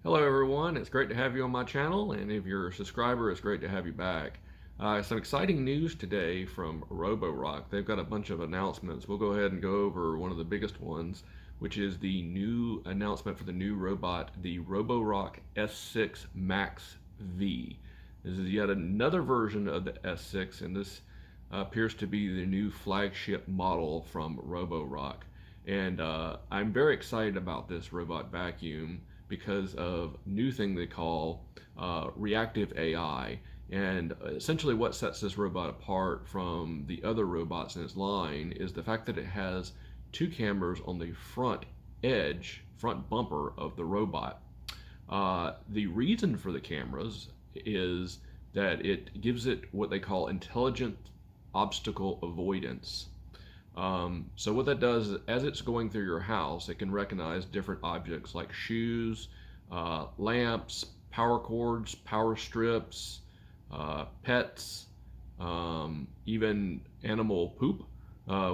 Hello everyone, it's great to have you on my channel, and if you're a subscriber, it's great to have you back. Some exciting news today from Roborock. They've got a bunch of announcements. We'll go ahead and go over one of the biggest ones, which is the new announcement for the new robot, the Roborock S6 MaxV. This is yet another version of the S6, and this appears to be the new flagship model from Roborock. And I'm very excited about this robot vacuum because of new thing they call reactive AI. And essentially what sets this robot apart from the other robots in its line is the fact that it has two cameras on the front edge, front bumper of the robot. The reason for the cameras is that it gives it what they call intelligent obstacle avoidance. So what that does is, as it's going through your house, it can recognize different objects like shoes, lamps, power cords, power strips, pets, even animal poop,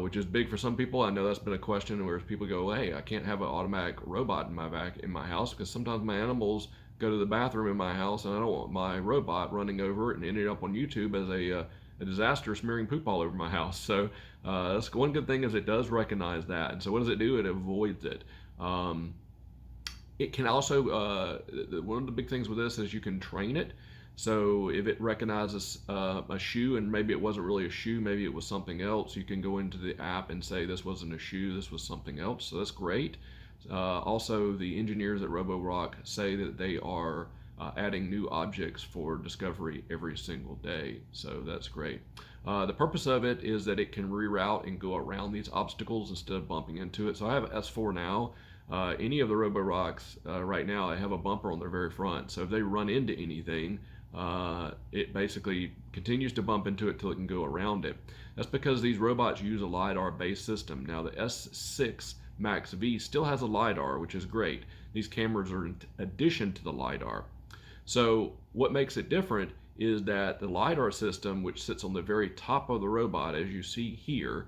which is big for some people. I know that's been a question where people go, "Hey, I can't have an automatic robot in my house because sometimes my animals go to the bathroom in my house, and I don't want my robot running over it and ending up on YouTube as a disaster smearing poop all over my house." So that's one good thing is it does recognize that. And so what does it do? It avoids it. It can also, one of the big things with this is you can train it. So if it recognizes a shoe and maybe it wasn't really a shoe, maybe it was something else, you can go into the app and say this wasn't a shoe, this was something else. So that's great. Also, the engineers at Roborock say that they are adding new objects for discovery every single day, so that's great. The purpose of it is that it can reroute and go around these obstacles instead of bumping into it. So I have an S4 now. Any of the Roborocks right now, I have a bumper on their very front, so if they run into anything, it basically continues to bump into it till it can go around it. That's because these robots use a LiDAR-based system. Now the S6 MaxV still has a LiDAR, which is great. These cameras are in addition to the LiDAR. So what makes it different is that the LiDAR system, which sits on the very top of the robot, as you see here,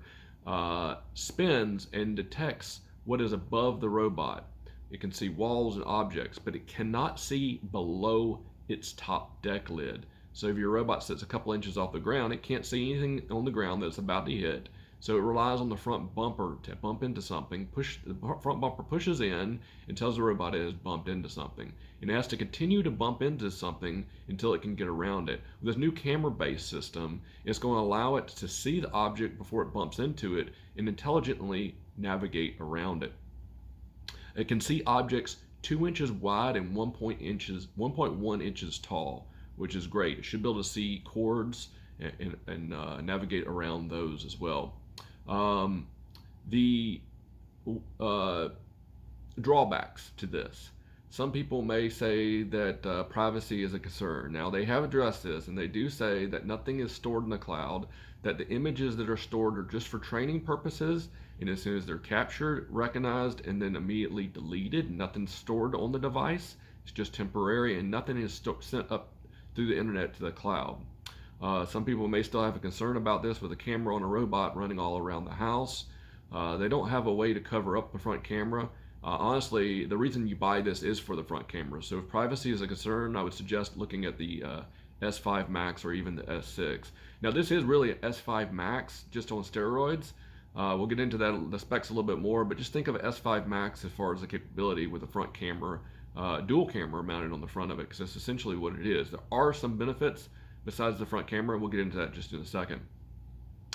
spins and detects what is above the robot. It can see walls and objects, but it cannot see below its top deck lid. So if your robot sits a couple inches off the ground, it can't see anything on the ground that's about to hit. So it relies on the front bumper to bump into something. The front bumper pushes in and tells the robot it has bumped into something. And it has to continue to bump into something until it can get around it. With this new camera-based system, it's going to allow it to see the object before it bumps into it and intelligently navigate around it. It can see objects 2 inches wide and 1.1 inches tall, which is great. It should be able to see cords and navigate around those as well. The drawbacks to this. Some people may say that privacy is a concern. Now, they have addressed this, and they do say that nothing is stored in the cloud, that the images that are stored are just for training purposes, and as soon as they're captured, recognized, and then immediately deleted, nothing's stored on the device. It's just temporary, and nothing is sent up through the internet to the cloud. Some people may still have a concern about this with a camera on a robot running all around the house. They don't have a way to cover up the front camera. Honestly, the reason you buy this is for the front camera. So if privacy is a concern, I would suggest looking at the S5 Max or even the S6. Now this is really an S5 Max just on steroids. We'll get into that, the specs a little bit more, but just think of S5 Max as far as the capability with the front camera, dual camera mounted on the front of it, because that's essentially what it is. There are some benefits besides the front camera. We'll get into that just in a second.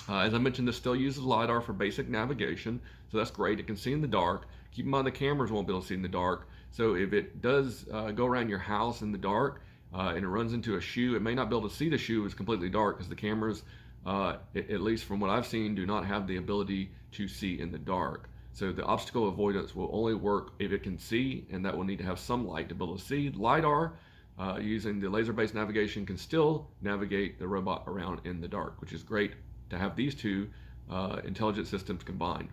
As I mentioned, this still uses LiDAR for basic navigation, so that's great. It can see in the dark. Keep in mind the cameras won't be able to see in the dark, so if it does go around your house in the dark and it runs into a shoe, it may not be able to see the shoe. It's completely dark because the cameras, at least from what I've seen, do not have the ability to see in the dark. So the obstacle avoidance will only work if it can see, and that will need to have some light to be able to see. LiDAR, using the laser-based navigation, can still navigate the robot around in the dark, which is great to have these two intelligent systems combined.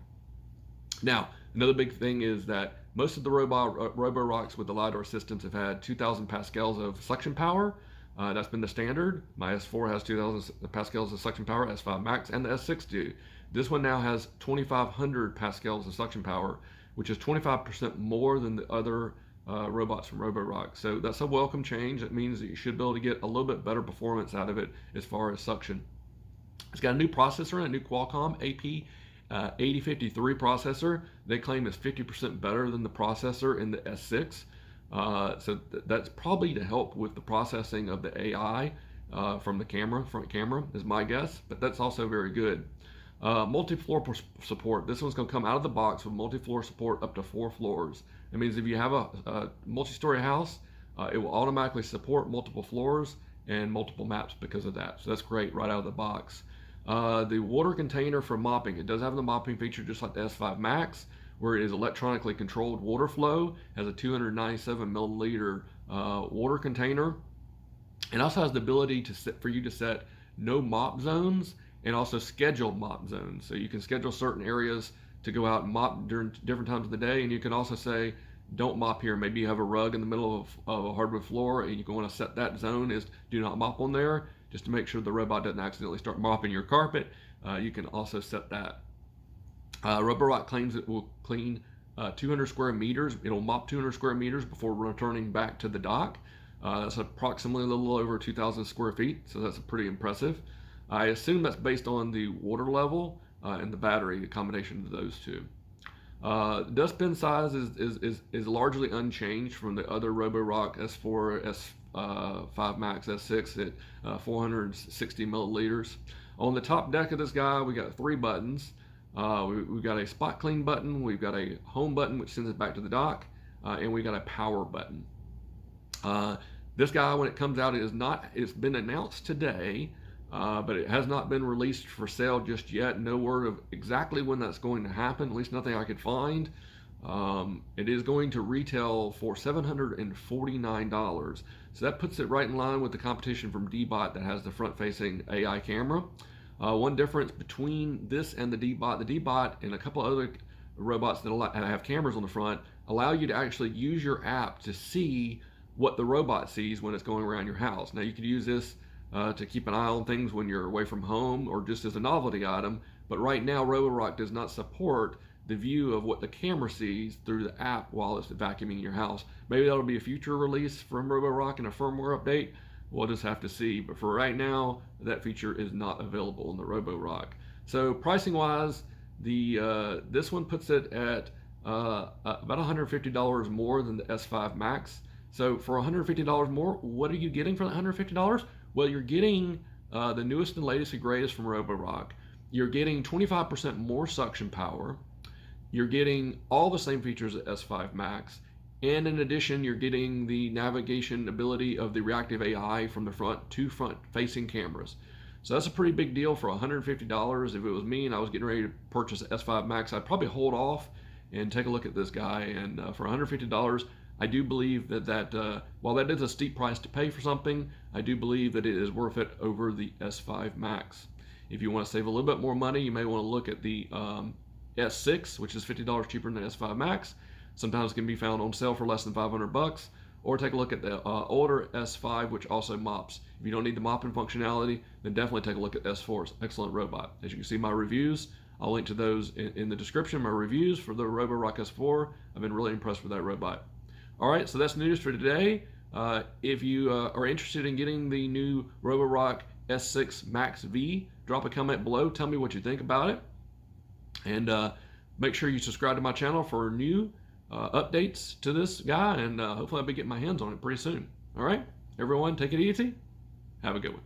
Now, another big thing is that most of the Roborocks with the LiDAR systems have had 2,000 pascals of suction power. That's been the standard. My S4 has 2,000 pascals of suction power, S5 Max, and the S6 do. This one now has 2,500 pascals of suction power, which is 25% more than the other robots from Roborock. So that's a welcome change. That means that you should be able to get a little bit better performance out of it as far as suction. It's got a new processor, a new Qualcomm AP 8053 processor. They claim it's 50% better than the processor in the S6. So that's probably to help with the processing of the AI from the front camera is my guess, but that's also very good. Multi-floor support. This one's going to come out of the box with multi-floor support up to 4 floors. It means if you have a multi-story house, it will automatically support multiple floors and multiple maps because of that. So that's great right out of the box. The water container for mopping. It does have the mopping feature just like the S5 Max, where it is electronically controlled water flow, has a 297 milliliter water container. It also has the ability for you to set no mop zones and also scheduled mop zones. So you can schedule certain areas to go out and mop during different times of the day, and you can also say, don't mop here. Maybe you have a rug in the middle of a hardwood floor and you want to set that zone as do not mop on there, just to make sure the robot doesn't accidentally start mopping your carpet. You can also set that. Roborock claims it will clean 200 square meters. It'll mop 200 square meters before returning back to the dock. That's approximately a little over 2,000 square feet, so that's pretty impressive. I assume that's based on the water level and the battery, the combination of those two. Dustbin size is largely unchanged from the other Roborock S4, S5 Max, S6 at 460 milliliters. On the top deck of this guy, we got 3 buttons. We've got a spot clean button, we've got a home button which sends it back to the dock, and we got a power button. This guy, when it comes out, it's been announced today, but it has not been released for sale just yet. No word of exactly when that's going to happen, at least nothing I could find. It is going to retail for $749. So that puts it right in line with the competition from D-Bot that has the front-facing AI camera. One difference between this and the D-Bot and a couple of other robots that have cameras on the front allow you to actually use your app to see what the robot sees when it's going around your house. Now you could use this to keep an eye on things when you're away from home or just as a novelty item, but right now Roborock does not support the view of what the camera sees through the app while it's vacuuming your house. Maybe that'll be a future release from Roborock and a firmware update. We'll just have to see, but for right now, that feature is not available in the Roborock. So pricing wise, this one puts it at about $150 more than the S5 Max. So for $150 more, what are you getting for that $150? Well, you're getting the newest and latest and greatest from Roborock. You're getting 25% more suction power. You're getting all the same features as S5 Max. And in addition, you're getting the navigation ability of the reactive AI from the front-facing cameras. So that's a pretty big deal for $150. If it was me and I was getting ready to purchase an S5 Max, I'd probably hold off and take a look at this guy. And for $150, I do believe that while that is a steep price to pay for something, I do believe that it is worth it over the S5 Max. If you want to save a little bit more money, you may want to look at the S6, which is $50 cheaper than the S5 Max. Sometimes it can be found on sale for less than $500, or take a look at the older S5, which also mops. If you don't need the mopping functionality, then definitely take a look at S4. It's an excellent robot. As you can see, my reviews, I'll link to those in the description. My reviews for the Roborock S4. I've been really impressed with that robot. All right, so that's news for today. If you are interested in getting the new Roborock S6 MaxV, drop a comment below. Tell me what you think about it. And make sure you subscribe to my channel for new updates to this guy, and hopefully I'll be getting my hands on it pretty soon. All right, everyone, take it easy. Have a good one.